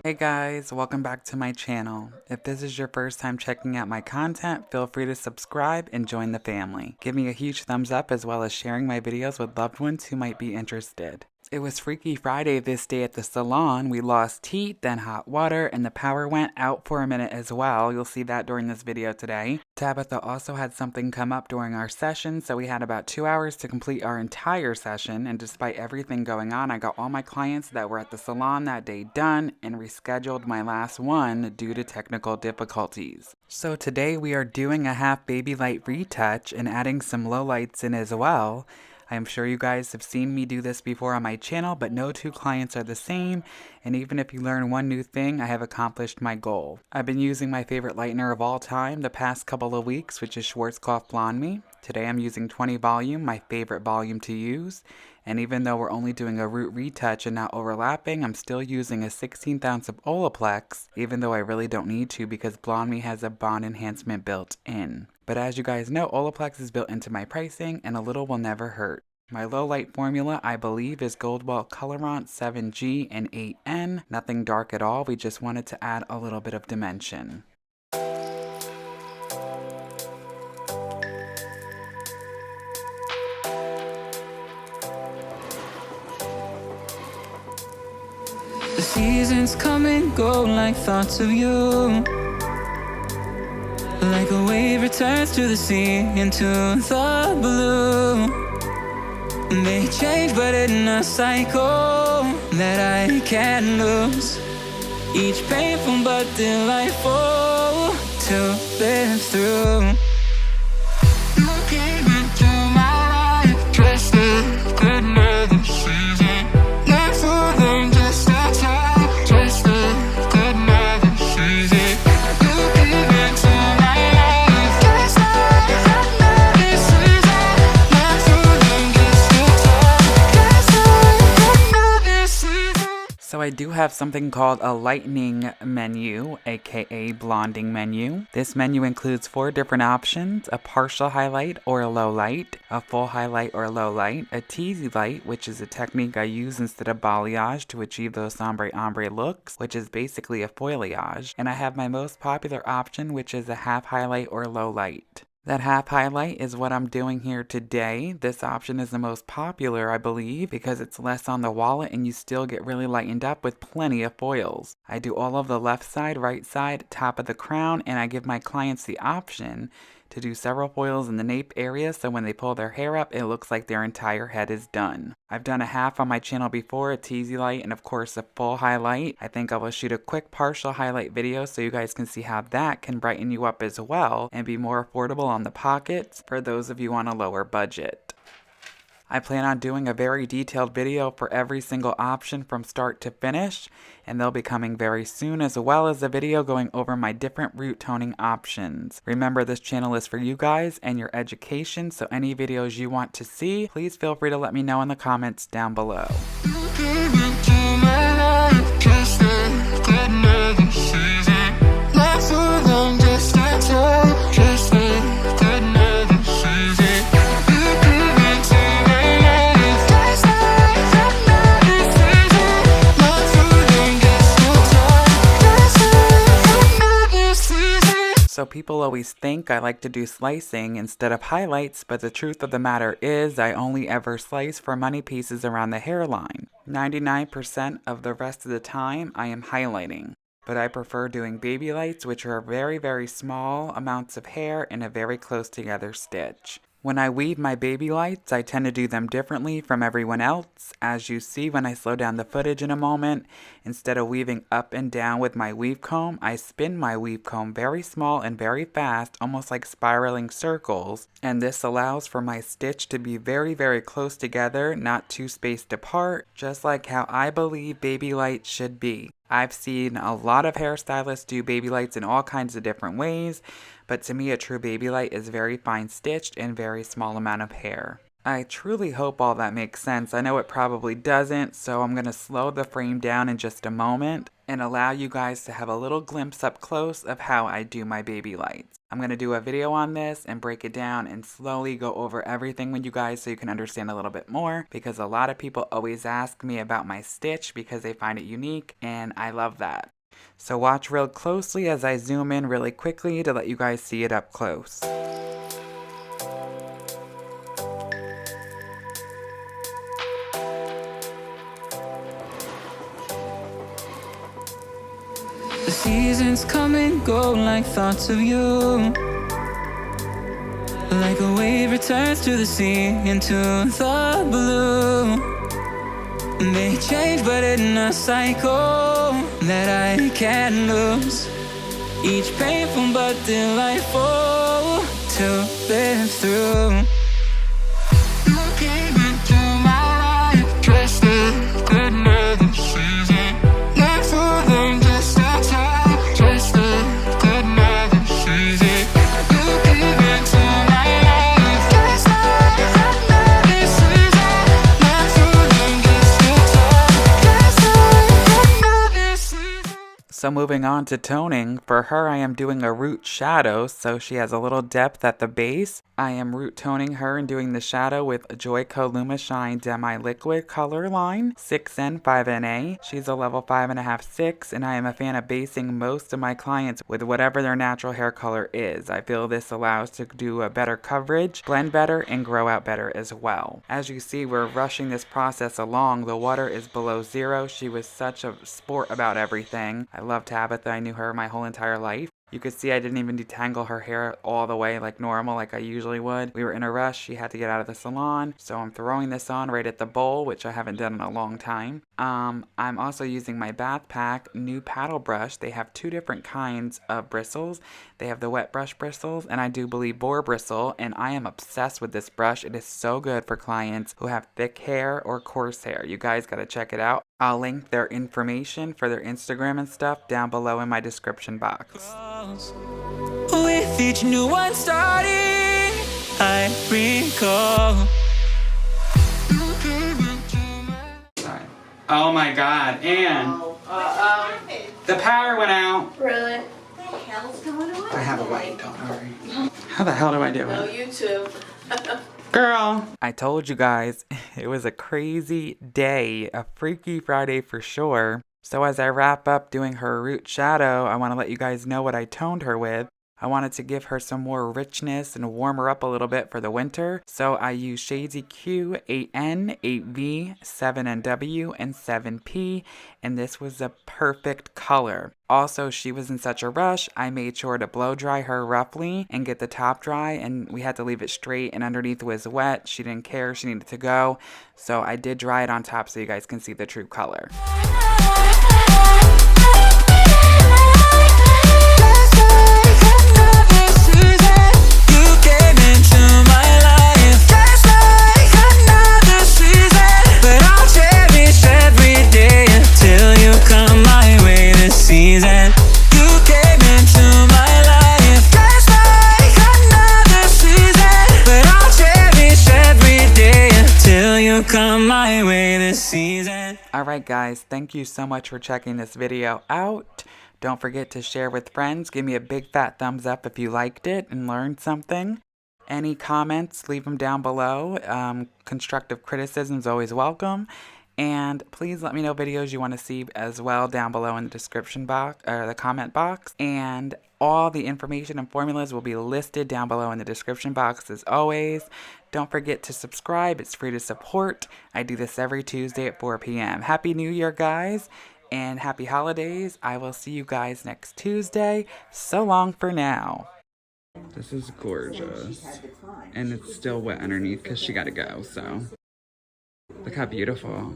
Hey guys, welcome back to my channel. If this is your first time checking out my content, feel free to subscribe and join the family. Give me a huge thumbs up as well as sharing my videos with loved ones who might be interested. It was Freaky Friday this day at the salon. We lost heat, then hot water, and the power went out for a minute as well. You'll see that during this video today. Tabitha also had something come up during our session, so we had about 2 hours to complete our entire session, and despite everything going on, I got all my clients that were at the salon that day done and rescheduled my last one due to technical difficulties. So today we are doing a half baby light retouch and adding some lowlights in as well. I am sure you guys have seen me do this before on my channel, but no two clients are the same, and even if you learn one new thing, I have accomplished my goal. I've been using my favorite lightener of all time the past couple of weeks, which is Schwartzkopf Blonde Me. Today I'm using 20 volume, my favorite volume to use, and even though we're only doing a root retouch and not overlapping, I'm still using a 16th ounce of Olaplex, even though I really don't need to because Blonde Me has a bond enhancement built in. But as you guys know, Olaplex is built into my pricing, and a little will never hurt. My low light formula, I believe, is Goldwell Colorance 7G and 8N. Nothing dark at all, we just wanted to add a little bit of dimension. The seasons come and go like thoughts of you. Like a wave returns to the sea into the blue. They change but in a cycle that I can't lose. Each painful but delightful to live through. You came into my life just a good another season. Not for long, just a time, just a good another season. You came into my life just another season. Not for long, just a another season. So I do have something called a lightening menu, aka blonding menu. This menu includes 4 different options: a partial highlight or a low light, a full highlight or low light, a teasy light, which is a technique I use instead of balayage to achieve those ombre looks, which is basically a foliage, and I have my most popular option, which is a half highlight or low light. That half highlight is what I'm doing here today. This option is the most popular, I believe, because it's less on the wallet and you still get really lightened up with plenty of foils. I do all of the left side, right side, top of the crown, and I give my clients the option to do several foils in the nape area so when they pull their hair up, it looks like their entire head is done. I've done a half on my channel before, a teasy light, and of course a full highlight. I think I will shoot a quick partial highlight video so you guys can see how that can brighten you up as well and be more affordable on the pockets for those of you on a lower budget. I plan on doing a very detailed video for every single option from start to finish, and they'll be coming very soon, as well as a video going over my different root toning options. Remember, this channel is for you guys and your education, so any videos you want to see, please feel free to let me know in the comments down below. You came into my life just a good another season. Not for long, just a time, just a good another season. You came into my life just a good another season. Not for long, just a time, just a good another season. So people always think I like to do slicing instead of highlights, but the truth of the matter is I only ever slice for money pieces around the hairline. 99% of the rest of the time I am highlighting. But I prefer doing baby lights, which are very small amounts of hair in a very close together stitch. When I weave my baby lights, I tend to do them differently from everyone else. As you see when I slow down the footage in a moment, instead of weaving up and down with my weave comb, I spin my weave comb very small and very fast, almost like spiraling circles. And this allows for my stitch to be very close together, not too spaced apart, just like how I believe baby lights should be. I've seen a lot of hairstylists do baby lights in all kinds of different ways, but to me a true baby light is very fine stitched and very small amount of hair. I truly hope all that makes sense. I know it probably doesn't, so I'm going to slow the frame down in just a moment and allow you guys to have a little glimpse up close of how I do my baby lights. I'm going to do a video on this and break it down and slowly go over everything with you guys so you can understand a little bit more, because a lot of people always ask me about my stitch because they find it unique, and I love that. So watch real closely as I zoom in really quickly to let you guys see it up close. The seasons come and go like thoughts of you. Like a wave returns to the sea into the blue. They change but in a cycle that I can't lose. Each painful but delightful to live through. You came into my life just another season. Not for them, just a time, just another season. You came into my life just another season. Not for them, just a time, just another season. So moving on to toning, for her I am doing a root shadow, so she has a little depth at the base. I am root toning her and doing the shadow with Joico Lumishine Demi-Liquid Color Line 6N 5NA. She's a level 5.5, 6, and I am a fan of basing most of my clients with whatever their natural hair color is. I feel this allows to do a better coverage, blend better, and grow out better as well. As you see, we're rushing this process along. The water is below 0. She was such a sport about everything. I love Tabitha. I knew her my whole entire life. You could see I didn't even detangle her hair all the way like normal, like I usually would. We were in a rush. She had to get out of the salon. So I'm throwing this on right at the bowl, which I haven't done in a long time. I'm also using my Bath Pack new paddle brush. They have 2 different kinds of bristles. They have the wet brush bristles, and I do believe boar bristle, and I am obsessed with this brush. It is so good for clients who have thick hair or coarse hair. You guys gotta check it out. I'll link their information for their Instagram and stuff down below in my description box. With each new one starting, I recall. Sorry. Oh my god, and the power went out. Really? What the hell's going on? I have a light, don't worry. How the hell do I do No, it? you too. Girl! I told you guys, it was a crazy day, a freaky Friday for sure. So as I wrap up doing her root shadow, I want to let you guys know what I toned her with. I wanted to give her some more richness and warm her up a little bit for the winter. So I used Shades EQ 8N, 8V, 7NW, and 7P. And this was a perfect color. Also, she was in such a rush, I made sure to blow dry her roughly and get the top dry. And we had to leave it straight and underneath was wet. She didn't care, she needed to go. So I did dry it on top so you guys can see the true color. Alright guys, thank you so much for checking this video out. Don't forget to share with friends. Give me a big fat thumbs up if you liked it and learned something. Any comments, leave them down below. Constructive criticism is always welcome. And please let me know videos you want to see as well down below in the description box or the comment box. And all the information and formulas will be listed down below in the description box as always. Don't forget to subscribe. It's free to support. I do this every Tuesday at 4 p.m. Happy New Year, guys, and happy holidays. I will see you guys next Tuesday. So long for now. This is gorgeous. And it's still wet underneath because she got to go, so. Look how beautiful.